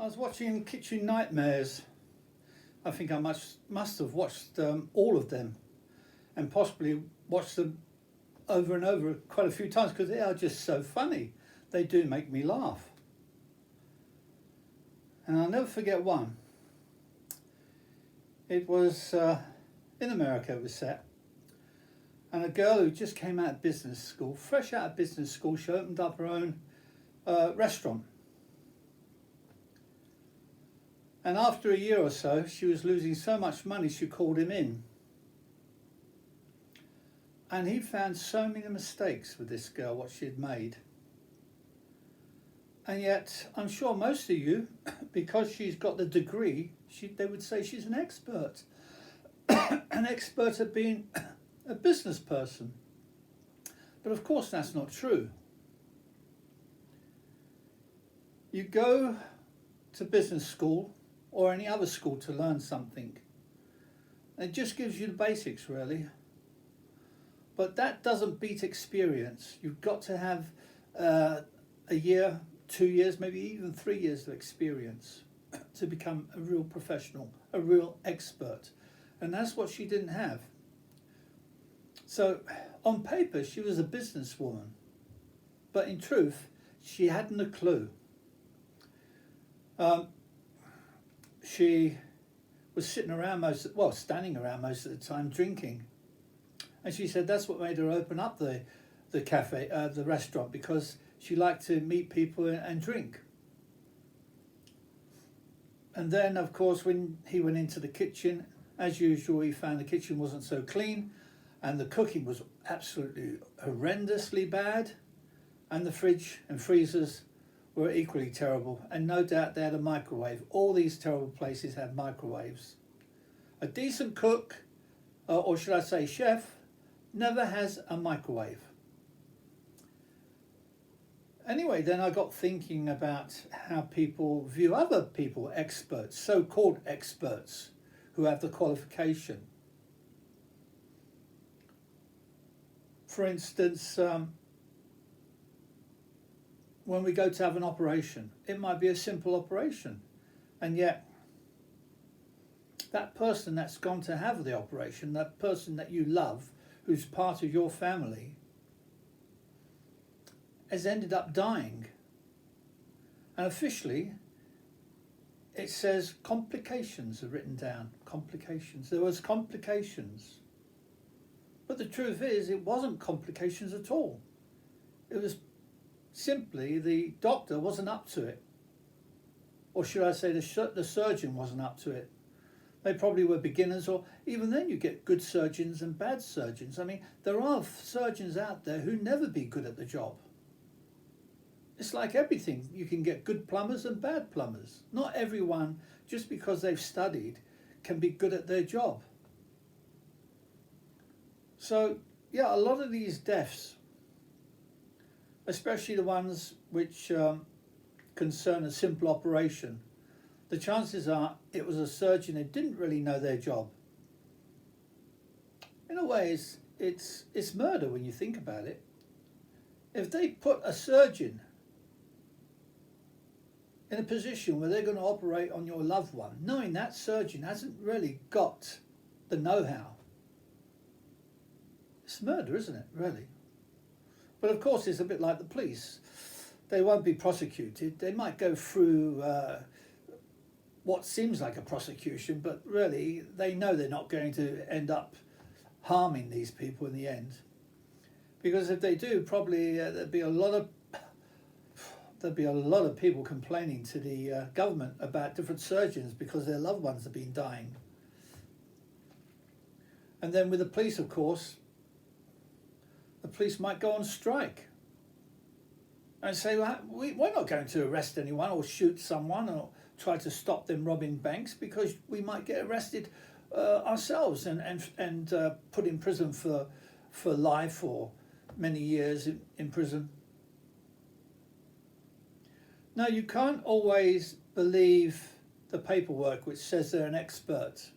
I was watching Kitchen Nightmares. I think I must have watched all of them, and possibly watched them over and over quite a few times because they are just so funny. They do make me laugh. And I'll never forget one. It was in America, it was set. And a girl who just came out of business school, fresh out of business school, she opened up her own restaurant. And after a year or so, she was losing so much money, she called him in. And he found so many mistakes with this girl, what she had made. And yet, I'm sure most of you, because she's got the degree, they would say she's an expert. An expert at being a business person. But of course that's not true. You go to business school or any other school to learn something. It just gives you the basics, really. But that doesn't beat experience. You've got to have a year, 2 years, maybe even 3 years of experience to become a real professional, a real expert. And that's what she didn't have. So on paper, she was a businesswoman. But in truth, she hadn't a clue. She was standing around most of the time drinking. And she said that's what made her open up the cafe, the restaurant, because she liked to meet people and drink. And then, of course, when he went into the kitchen, as usual, he found the kitchen wasn't so clean, and the cooking was absolutely horrendously bad, and the fridge and freezers were equally terrible, and no doubt they had a microwave. All these terrible places have microwaves. A decent cook, or should I say chef, never has a microwave. Anyway, then I got thinking about how people view other people, experts, so-called experts, who have the qualification. For instance, when we go to have an operation, it might be a simple operation, and yet that person that's gone to have the operation, that person that you love, who's part of your family, has ended up dying. And officially, it says complications are written down. Complications. There was complications. But the truth is, it wasn't complications at all. It was simply the doctor wasn't up to it. Or should I say the surgeon wasn't up to it. They probably were beginners, or even then you get good surgeons and bad surgeons. I mean, there are surgeons out there who never be good at the job. It's like everything. You can get good plumbers and bad plumbers. Not everyone, just because they've studied, can be good at their job. So, yeah, a lot of these deaths, especially the ones which concern a simple operation, the chances are it was a surgeon who didn't really know their job. In a way, it's murder when you think about it. If they put a surgeon in a position where they're going to operate on your loved one, knowing that surgeon hasn't really got the know-how, it's murder, isn't it, really? But of course, it's a bit like the police. They won't be prosecuted. They might go through what seems like a prosecution, but really they know they're not going to end up harming these people in the end. Because if they do, probably there'd be a lot of people complaining to the government about different surgeons because their loved ones have been dying. And then with the police, of course, the police might go on strike and say, well, we're not going to arrest anyone or shoot someone or try to stop them robbing banks because we might get arrested ourselves and put in prison for life or many years in prison. Now, you can't always believe the paperwork which says they're an expert.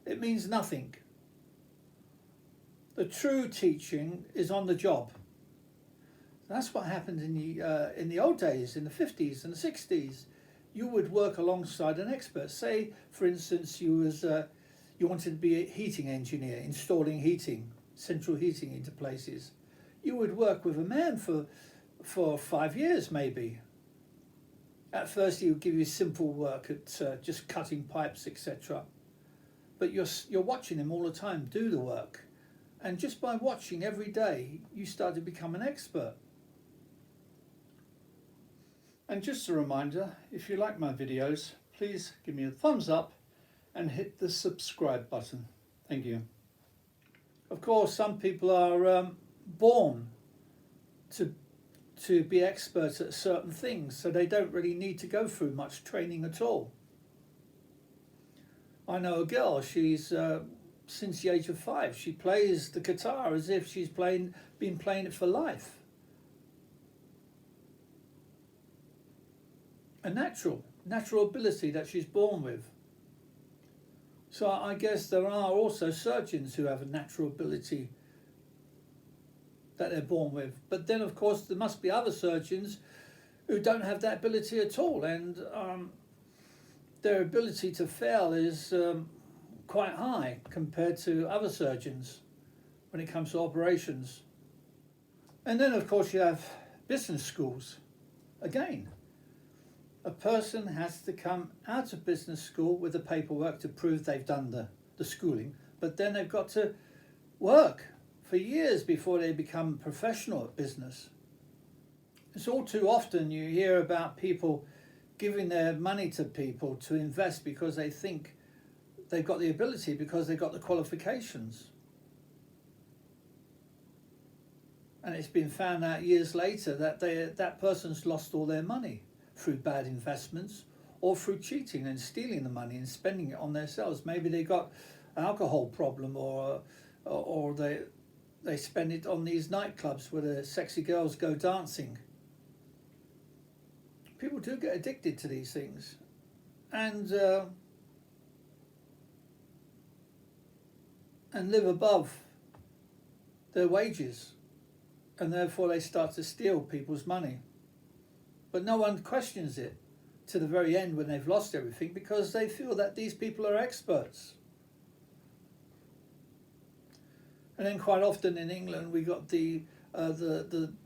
It means nothing. The true teaching is on the job. That's what happened in the old days, in the 50s and the 60s. you would work alongside an expert. Say, for instance, you wanted to be a heating engineer, installing heating, central heating into places. You would work with a man for 5 years maybe. At first he would give you simple work at just cutting pipes, etc. But you're watching him all the time do the work. And just by watching every day, you start to become an expert. And just a reminder, if you like my videos, please give me a thumbs up and hit the subscribe button. Thank you. Of course, some people are born to be experts at certain things, so they don't really need to go through much training at all. I know a girl, she's since the age of 5, she plays the guitar as if she's been playing it for life. A natural ability that she's born with. So I guess there are also surgeons who have a natural ability that they're born with. But then, of course, there must be other surgeons who don't have that ability at all, and their ability to fail is quite high compared to other surgeons when it comes to operations. And then, of course, you have business schools. Again, a person has to come out of business school with the paperwork to prove they've done the schooling, but then they've got to work for years before they become professional at business. It's all too often you hear about people giving their money to people to invest because they think they've got the ability, because they've got the qualifications. And it's been found out years later that that person's lost all their money through bad investments or through cheating and stealing the money and spending it on themselves. Maybe they got an alcohol problem, or they spend it on these nightclubs where the sexy girls go dancing. People do get addicted to these things, and live above their wages, and therefore they start to steal people's money. But no one questions it to the very end when they've lost everything, because they feel that these people are experts. And then quite often in England we got the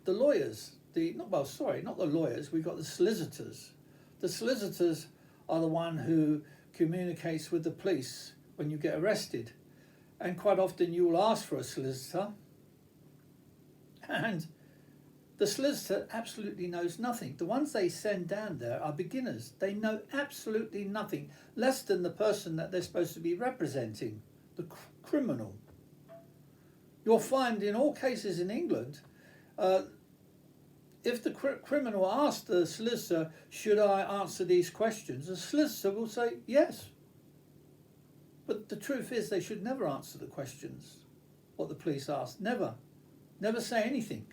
lawyers. Not the lawyers. We got the solicitors. The solicitors are the one who communicates with the police when you get arrested, and quite often you will ask for a solicitor, and the solicitor absolutely knows nothing. The ones they send down there are beginners. They know absolutely nothing, less than the person that they're supposed to be representing, the criminal. You'll find in all cases in England, if the criminal asks the solicitor, should I answer these questions, the solicitor will say yes. But the truth is they should never answer the questions, what the police ask. Never. Never say anything.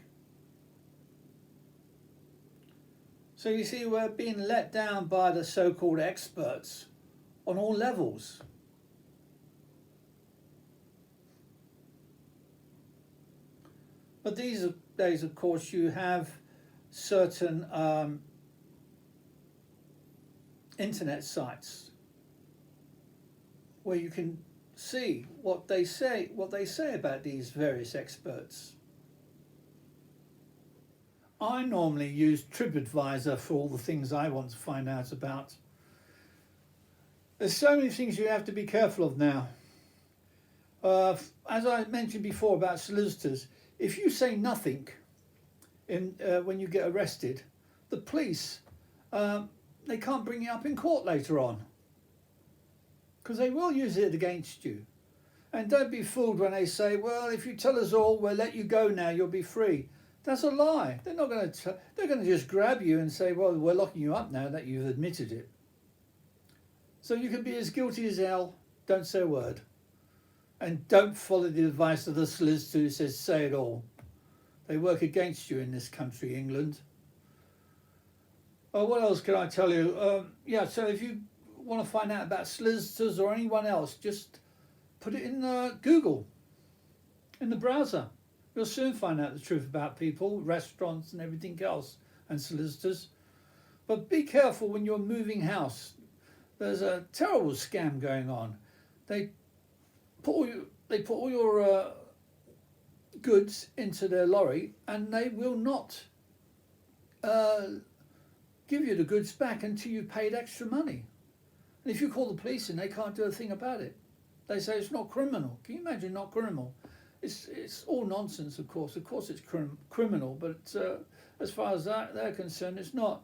So you see, we're being let down by the so-called experts on all levels. But these days, of course, you have certain internet sites where you can see what they say about these various experts. I normally use TripAdvisor for all the things I want to find out about. There's so many things you have to be careful of now. As I mentioned before about solicitors, if you say nothing when you get arrested, the police, they can't bring you up in court later on, because they will use it against you. And don't be fooled when they say, well, if you tell us all, we'll let you go now, you'll be free. That's a lie. They're not going to. They're going to just grab you and say, well, we're locking you up now that you've admitted it. So you can be as guilty as hell. Don't say a word. And don't follow the advice of the solicitor who says, say it all. They work against you in this country, England. Oh, what else can I tell you? So if you want to find out about solicitors or anyone else, just put it in Google, in the browser. You'll soon find out the truth about people, restaurants and everything else, and solicitors. But be careful when you're moving house. There's a terrible scam going on. They put all your goods into their lorry, and they will not give you the goods back until you paid extra money. And if you call the police in, they can't do a thing about it. They say it's not criminal. Can you imagine not criminal? It's all nonsense, of course. Of course it's criminal, but as far as they're concerned, it's not.